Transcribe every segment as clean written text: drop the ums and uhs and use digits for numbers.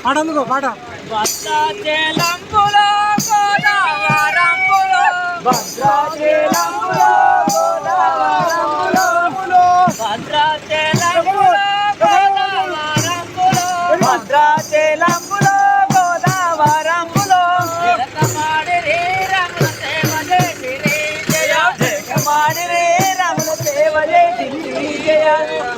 పాడందుకో పాట భద్రాచలంబులో గోదావరంబులో భద్రాచలంబులో గోదావరంబులో భద్రాచలంబులో గోదావరంబులో భద్రాచలంబులో గోదావరంబులో జలకమాడిరి రమణ సేవ చేసిరి జయ జయకమాడిరే రమణ సేవ చేసిరి జయ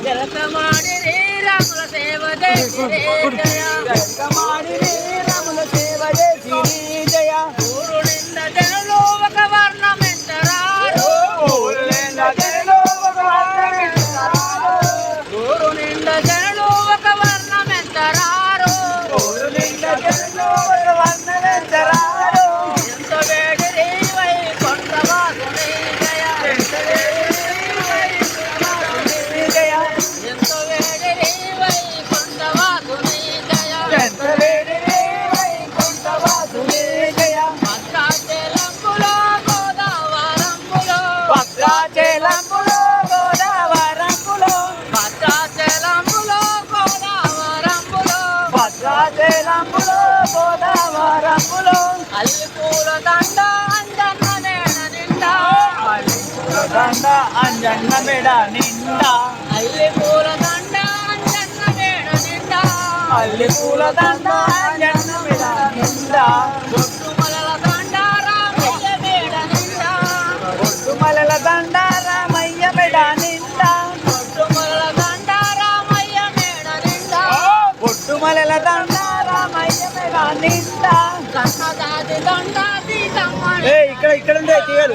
జలకమాడిరి రమణ సేవ చేసిరి జయ జయకమాడిరే రమణ సేవ చేసిరి జయ ఊరు నింద జనులు ఒక వర్ణమెంతరారు ఊరు నిండా జనులు ఒక వర్ణమెంతరారు ఊరు నింద జనులు ఒక వర్ణమెంతరారు ఊరు నిండా జనులు ఒక వర్ణమెంతరారు ఎంత వేడిరి వైకుంఠవాసుని జయ జయ ఎంత వేడిరి వైకుంఠవాసుని జయ ఎంత వేడిరే వైకుంఠవాసుని జయ భద్రాచలంబులో గోదావరంబులో భద్రాచలంబులో గోదావరంబులో భద్రాచలంబులో గోదావరంబులో భద్రాచలంబులో గోదావరంబులో అల్లిపూల దండ అంజన్న నేడ నిండా దండ అంజన్న మెడ నిండా అల్లిపూల దండ అంజన్న నేడ నిండా అల్లి పూల దండ అంజన్న మెడ నిండా బొట్టుమలల దండ రామయ్య మేడ నిండా ఒట్టుమలల దండ రామయ్య మెడ నిండా బొట్టుమలల దండ రామయ్య మేడ నిండా ఒట్టుమలల దండ రామయ్య మెడ నిండా కన్నదాది దండ సీతమ్మ ఇక్కడ ఉండే తీయరు